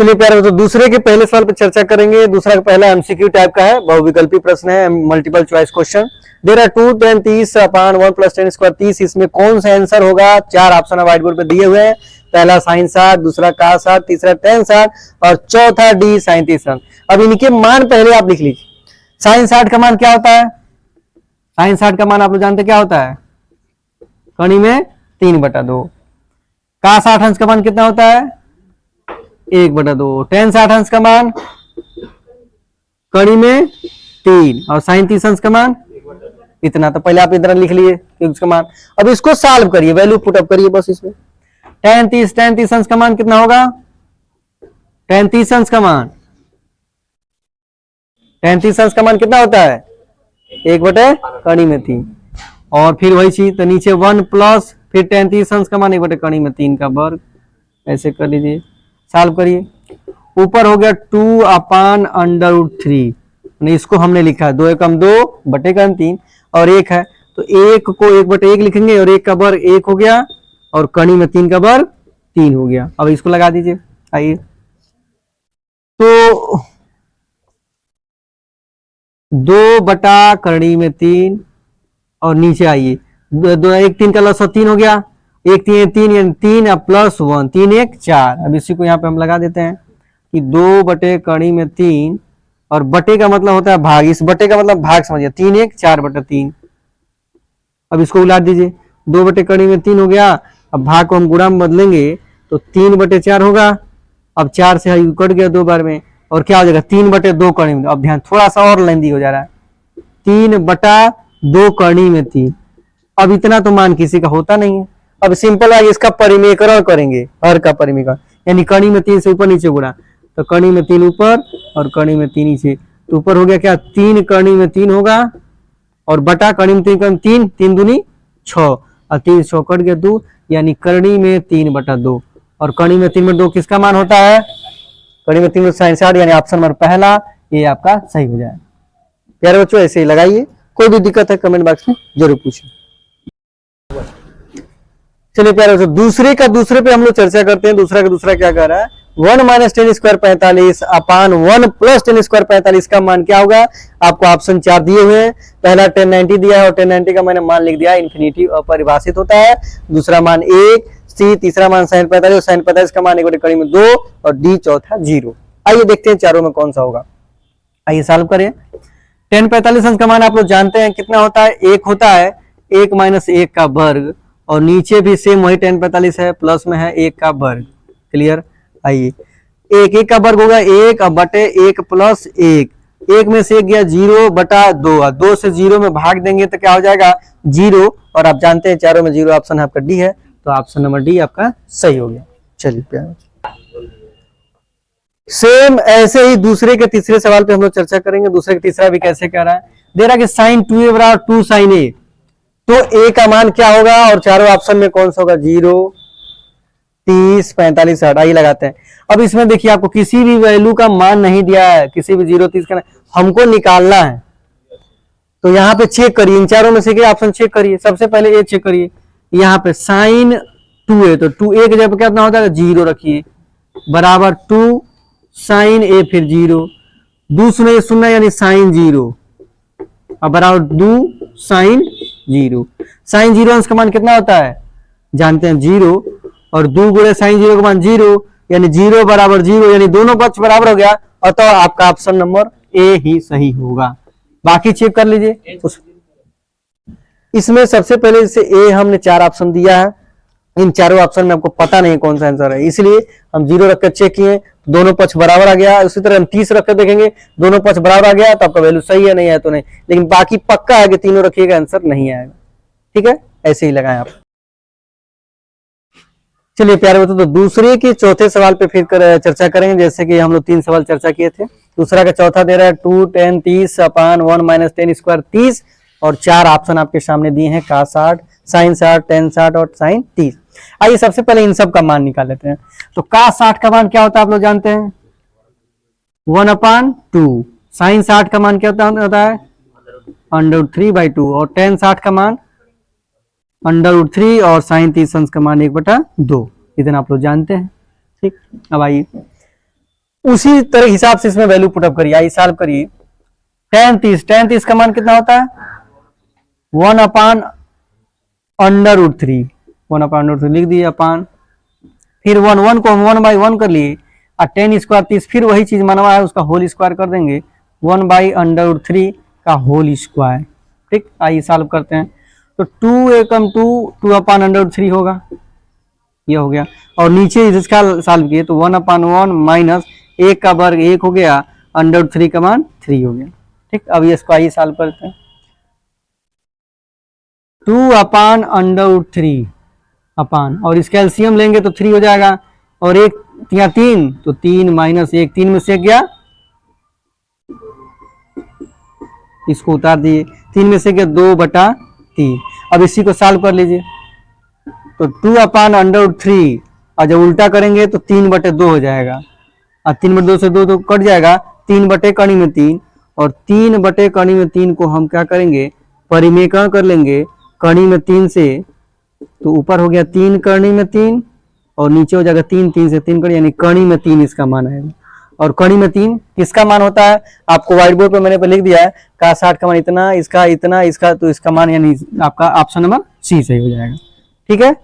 चलिए प्यारे तो दूसरे के पहले सवाल पर चर्चा करेंगे। दूसरा का पहला एमसीक्यू टाइप का है, बहुविकल्पी प्रश्न है, multiple choice question. There are 2 10 30 upon 1 plus 10 square 30, इसमें कौन सा आंसर होगा? चार ऑप्शन व्हाइट बोर्ड पे दिए हुए हैं। पहला साइन 60, दूसरा cos 60, तीसरा tan 60 और चौथा डी साइन 30। अब इनके मान पहले आप लिख लीजिए। साइन 60 का मान क्या होता है? साइन 60 का मान आप लोग जानते क्या होता है? कणी में 3/2। cos 60 अंश का मान कितना होता है? 1/2। tan 60 अंश का मान कणी में 3 और साइन 30 अंश का मान इतना। तो पहले आप इधर लिख लिए उसका मान। अब इसको सॉल्व करिए, वैल्यू पुटअप करिए बस इसमें। tan 30 अंश का मान कितना होगा? tan 30 अंश का मान कितना होता है? 1/कणी में 3 और फिर वही चीज तो नीचे 1 प्लस फिर tan 30 अंश का मान 1/कणी में 3 का वर्ग। ऐसे कर लीजिए, सॉल्व करिए। ऊपर हो गया 2/√3, इसको हमने लिखा है 2 एकम 2 बटे का 3 और 1 है तो 1 को 1/1 लिखेंगे और 1 का वर्ग 1 हो गया और कणी में 3 का वर्ग 3 हो गया। अब इसको लगा दीजिए। आइए तो 2/कणी में 3 और नीचे आइए 1 3 का लस 3 हो गया, 1 3 3 यानी 3 प्लस 1 3 1 4। अब इसी को यहाँ पे हम लगा देते हैं कि 2/कणी में 3 और बटे का मतलब होता है भाग, इस बटे का मतलब भाग समझिए 3 1 4/3। अब इसको उलाट दीजिए, 2/कणी में 3 हो गया। अब भाग को हम गुणा में बदलेंगे तो 3/4 होगा। अब 4 से कट गया 2 बार में और क्या हो जाएगा? 3/2 कणी में। अब ध्यान थोड़ा सा और लेंदी हो जा रहा है, 3/2 कणी में 3। अब इतना तो मान किसी का होता नहीं है। अब सिंपल है, इसका परिमेयकरण करेंगे, हर का परिमेयकरण यानी कणी में 3 से ऊपर नीचे गुणा, तो कणी में 3 ऊपर और कणी में 3 नीचे। तो ऊपर हो गया क्या? 3 कणी में 3 होगा और बटा कणी में 3 3 3 दूनी 6 और 3 6 कट गया 2 यानी कणी में 3/2 और कणी में 3/2 किसका मान होता है? कणी में 3 साइन 60 यानी ऑप्शन नंबर पहला ये आपका सही हो जाए। प्यारे बच्चों ऐसे ही लगाइए, कोई भी दिक्कत है कमेंट बॉक्स में जरूर पूछिए। चलिए प्यारे बच्चों दूसरे पे हम लोग चर्चा करते हैं। दूसरा क्या कह रहा है? 1 माइनस 10 स्क्वायर 45 अपान 1 प्लस 10 स्क्वायर 45 का मान क्या होगा? आपको ऑप्शन 4 दिए हुए हैं। पहला 1090 दिया है और 1090 का मैंने मान लिख दिया, इन्फिनिटी अपरिभाषित होता है। दूसरा मान 1 सी, तीसरा मान sin 45 और sin 45 का मान 1/कणी में 2 और डी चौथा 0। आइए देखते हैं चारों में कौन सा होगा। आइए सॉल्व करें। tan 45 अंश का मान आप लोग जानते हैं कितना होता है? 1 होता है, 1 माइनस 1 का वर्ग और नीचे भी सेम वही tan 45 है, प्लस में है 1 का वर्ग। क्लियर? आइए 1 का वर्ग होगा 1 बटे 1 प्लस 1, 1 में से 1 गया 0/2 और 2 से 0 में भाग देंगे तो क्या हो जाएगा? 0 और आप जानते हैं चारों में 0 ऑप्शन आपका डी है, तो ऑप्शन नंबर डी आपका सही हो गया। चलिए प्यारे सेम ऐसे ही दूसरे के तीसरे सवाल पे हम लोग चर्चा करेंगे। दूसरे के तीसरा भी कैसे कह रहा है? दे रहा है कि sin 2a बराबर 2 sin a, तो a का मान क्या होगा और चारों ऑप्शन में कौन सा होगा? 0 30 45 60। आइए लगाते हैं। अब इसमें देखिए आपको किसी भी वैल्यू का मान नहीं दिया है, किसी भी 0 30 का हमको निकालना है। तो यहाँ पे चेक करिए, इन चारों में से ऑप्शन चेक करिए। सबसे पहले ये चेक करिए, यहाँ पे sin 2a, तो 2a की जगह कितना हो जाएगा? 0 रखिए बराबर 2 sin a फिर 0, दूसरे सुनना यानी sin 0 और बराबर 2 sin 0। sin 0 अंश का मान कितना होता है? जानते हैं 0 और 2 गुणे sin 0 का मान 0 यानी 0 बराबर 0 यानी दोनों पक्ष बराबर हो गया और तो आपका ऑप्शन नंबर ए ही सही होगा। बाकी चेक कर लीजिए। इसमें सबसे पहले जैसे ए हमने 4 ऑप्शन दिया है, इन चारों ऑप्शन में आपको पता नहीं कौन सा आंसर है, इसलिए हम 0 रखकर चेक किए, दोनों पक्ष बराबर आ गया। उसी तरह हम 30 रखकर देखेंगे, दोनों पक्ष बराबर आ गया तो आपका वैल्यू सही है, नहीं है तो नहीं। लेकिन बाकी पक्का है कि तीनों रखिएगा आंसर नहीं आएगा। ठीक है, ऐसे ही लगाएं आप। चलिए प्यारे बच्चों तो दूसरे के चौथे सवाल पे फिर चर्चा करेंगे। जैसे कि हम लोग 3 सवाल चर्चा किए थे, दूसरा का चौथा दे रहा है 2 10 30 अपान 1 माइनस 10 स्क्वायर 30 और 4 ऑप्शन आपके सामने दिए हैं, cos 60 sin 60 tan 60 और sin 30। आइए सबसे पहले इन सब का मान निकाल लेते हैं। तो cos 60 का मान क्या होता है आप लोग जानते हैं? 1/2। sin 60 का मान क्या होता है? √3/2 और tan 60 का मान √3 और sin 30 का मान 1/2। इतना आप लोग जानते हैं। ठीक, अब आइए उसी तरह हिसाब से इसमें वैल्यू पुटअप करिए। आई सॉल्व करिए। tan 30 का मान कितना होता है 1/√3, 1/√3 लिख दिए अपान, फिर 1 को हम 1/1 कर लिए और tan स्क्वायर 30 फिर वही चीज मानवा है उसका होल स्क्वायर कर देंगे 1/√3 का होल स्क्वायर। ठीक, आइए सॉल्व करते हैं। तो 2 एकम 2 2/√3 होगा, ये हो गया। और नीचे इसका सॉल्व किए तो 1/1 माइनस 1 का वर्ग 1 हो गया, √3 का मान 3 हो गया। ठीक, अब ये इसको आइए सॉल्व करते हैं। 2/√3 अपान, और इसका एलसीएम लेंगे तो 3 हो जाएगा, और 1 या 3 तो 3 माइनस 1, 3 में से गया, इसको उतार दिए, 3 में से गया 2/3। अब इसी को सॉल्व कर लीजिए। तो 2/√3 और जब उल्टा करेंगे तो 3/2 हो जाएगा, और 3/2 से 2 तो कट जाएगा, 3/3 और 3/3 को हम क्या करेंगे परिमेयकरण कर लेंगे कणी में 3 से, तो ऊपर हो गया 3 कणी में 3 और नीचे हो जाएगा 3 3 से 3 कणी, यानी कणी में 3 इसका मान आएगा। और कणी में 3 किसका मान होता है आपको व्हाइट बोर्ड पर मैंने लिख दिया है, का 60 का मान इतना, इसका इतना, इसका तो इसका मान यानी आपका ऑप्शन नंबर सी सही हो जाएगा। ठीक है।